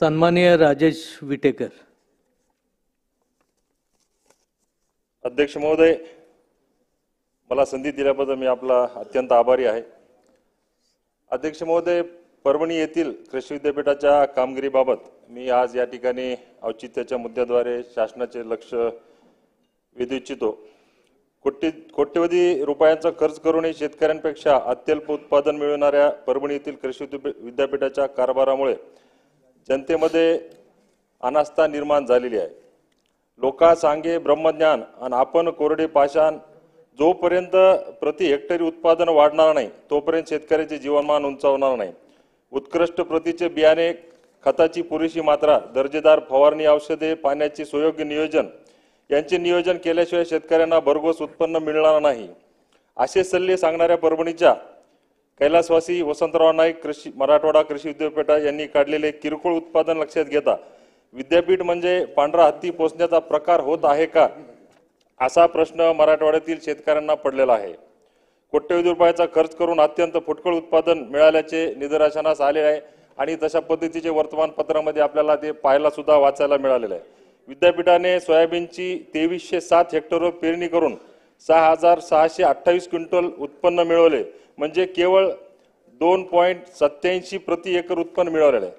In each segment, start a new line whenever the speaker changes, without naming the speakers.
सन्माननीय राजेश विटेकर.
अध्यक्ष महोदय, मला संधी दिल्याबद्दल मी आपला अत्यंत आभारी आहे. अध्यक्ष महोदय, परभणी येथील कृषी विद्यापीठाच्या कामगिरीबाबत मी आज या ठिकाणी औचित्याच्या मुद्द्याद्वारे शासनाचे लक्ष वेधू इच्छितो. कोट्यवधी रुपयांचा खर्च करूनही शेतकऱ्यांपेक्षा अत्यल्प उत्पादन मिळवणाऱ्या परभणी येथील कृषी विद्यापीठाच्या कारभारामुळे जनतेमध्ये अनास्था निर्माण झालेली आहे. लोका सांगे ब्रह्मज्ञान आणि आपण कोरडे पाषाण. जोपर्यंत प्रति हेक्टरी उत्पादन वाढणार नाही तोपर्यंत शेतकऱ्याचे जीवनमान उंचावणार नाही. उत्कृष्ट प्रतीचे बियाणे, खताची पुरेशी मात्रा, दर्जेदार फवारणी औषधे, पाण्याचे सुयोग्य नियोजन यांचे नियोजन केल्याशिवाय शेतकऱ्यांना भरघोस उत्पन्न मिळणार नाही. असे सल्ले सांगणाऱ्या परभणीच्या कैलासवासी वसंतराव नाईक मराठवाडा कृषी विद्यापीठ यांनी काढलेले किरकोळ उत्पादन लक्षात घेता विद्यापीठ म्हणजे पांढरा हत्ती पोसण्याचा प्रकार होत आहे का, असा प्रश्न मराठवाड्यातील शेतकऱ्यांना पडलेला आहे. कोट्यवधी रुपयाचा खर्च करून अत्यंत फुटकळ उत्पादन मिळाल्याचे निदर्शनास आले आहे आणि तशा पद्धतीचे वर्तमानपत्रामध्ये आपल्याला ते पाहायला सुद्धा वाचायला मिळालेलं आहे. विद्यापीठाने सोयाबीनची 2307 हेक्टरवर पेरणी करून 6628 क्विंटल उत्पन्न मिळवले, म्हणजे केवळ 2.87 प्रति एकर उत्पन्न मिळवलेले आहे.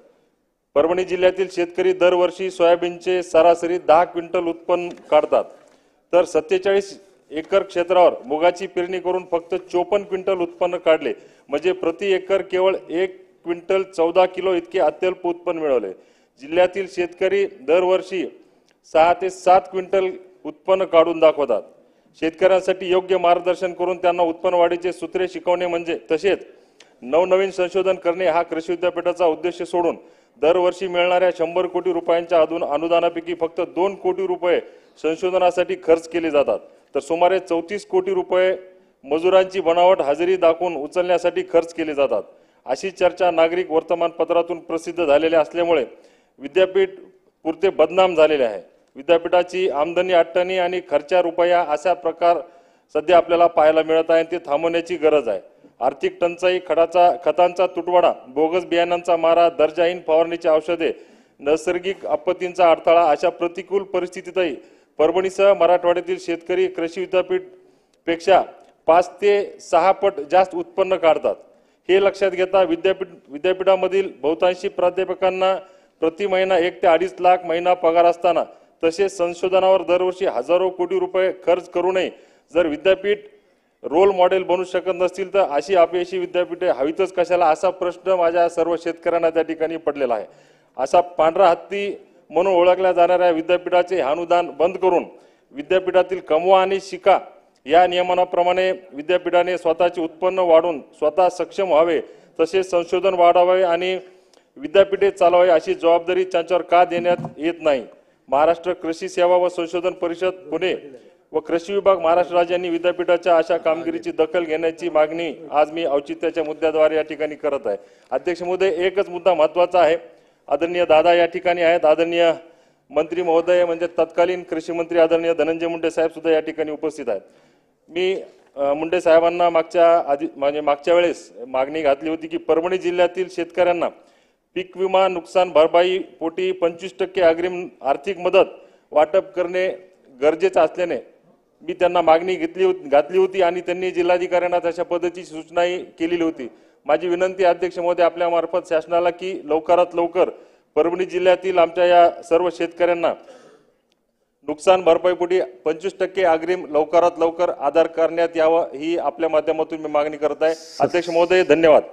परभणी जिल्ह्यातील शेतकरी दरवर्षी सोयाबीनचे सरासरी 10 क्विंटल उत्पन्न काढतात, तर 47 एकर क्षेत्रावर मुगाची पेरणी करून फक्त 54 क्विंटल उत्पन्न काढले, म्हणजे प्रति एकर केवळ 1 क्विंटल 14 किलो इतके अत्यल्प उत्पन्न मिळवले. जिल्ह्यातील शेतकरी दरवर्षी 6 ते 7 क्विंटल उत्पन्न काढून दाखवतात. शेतकऱ्यांसाठी योग्य मार्गदर्शन करून त्यांना उत्पन्न वाढीचे सूत्रे शिकवणे म्हणजे तसेच नवनवीन संशोधन करणे हा कृषी विद्यापीठाचा उद्देश सोडून दरवर्षी मिळणाऱ्या 100 कोटी रुपयांच्या अनुदानापैकी फक्त 2 कोटी रुपये संशोधनासाठी खर्च केले जातात, तर सुमारे 34 कोटी रुपये मजुरांची बनावट हजेरी दाखवून उचलण्यासाठी खर्च केले जातात. अशी चर्चा नागरिक वर्तमानपत्रातून प्रसिद्ध झालेल्या असल्यामुळे विद्यापीठ पुरते बदनाम झालेले आहे. विद्यापीठाची आमदनी 8 आणि खर्चा रुपया अशा प्रकार सध्या आपल्याला पाहायला मिळत आहे, ते थांबवण्याची गरज आहे. आर्थिक टंचाई, खतांचा तुटवडा, बोगस बियाणांचा मारा, दर्जाहीन फवारणीची औषधे, नैसर्गिक आपत्तींचा अडथळा अशा प्रतिकूल परिस्थितीतही परभणीसह मराठवाड्यातील शेतकरी कृषी विद्यापीठ पेक्षा 5 ते 6 पट जास्त उत्पन्न काढतात. हे लक्षात घेता विद्यापीठामधील बहुतांशी प्राध्यापकांना प्रति महिना 1 ते 2.5 लाख महिना पगार असताना तसेच संशोधनावर दरवर्षी हजारो कोटी रुपये खर्च करूनही जर विद्यापीठ रोल मॉडेल बनू शकत नसतील तर अशी अपयशी विद्यापीठे हवीतच कशाला, असा प्रश्न माझ्या सर्व शेतकऱ्यांना त्या ठिकाणी पडलेला आहे. असा पांढरा हत्ती म्हणून ओळखल्या जाणाऱ्या विद्यापीठाचे अनुदान बंद करून विद्यापीठातील कमवा आणि शिका या नियमनाप्रमाणे विद्यापीठाने स्वतःचे उत्पन्न वाढून स्वतः सक्षम व्हावे, तसेच संशोधन वाढावे आणि विद्यापीठे चालवावे अशी जबाबदारी त्यांच्यावर का देण्यात येत नाही. महाराष्ट्र कृषी सेवा व संशोधन परिषद पुणे व कृषी विभाग महाराष्ट्र राज्य यांनी विद्यापीठाच्या अशा कामगिरीची दखल घेण्याची मागणी आज मी औचित्याच्या मुद्द्याद्वारे या ठिकाणी करत आहे. अध्यक्ष महोदय, एकच मुद्दा महत्त्वाचा आहे. आदरणीय दादा या ठिकाणी आहेत, आदरणीय मंत्री महोदय म्हणजे तत्कालीन कृषी मंत्री आदरणीय धनंजय मुंडे साहेब सुद्धा या ठिकाणी उपस्थित आहेत. मी मुंडे साहेबांना मागच्या वेळेस मागणी घातली होती की परभणी जिल्ह्यातील शेतकऱ्यांना पीक विमा नुकसान भरपाई पोटी 25% अग्रिम आर्थिक मदत वाटप करणे गरजेचे असल्याने मी त्यांना मागणी घातली होती आणि त्यांनी जिल्हाधिकाऱ्यांना तशा पद्धतीची सूचनाही केलेली होती. माझी विनंती अध्यक्ष महोदय आपल्या मार्फत शासनाला की लवकरात लवकर परभणी जिल्ह्यातील आमच्या या सर्व शेतकऱ्यांना नुकसान भरपाईपोटी 25% अग्रिम लवकरात लवकर आधार करण्यात यावं, ही आपल्या माध्यमातून मी मागणी करत आहे. अध्यक्ष महोदय, धन्यवाद.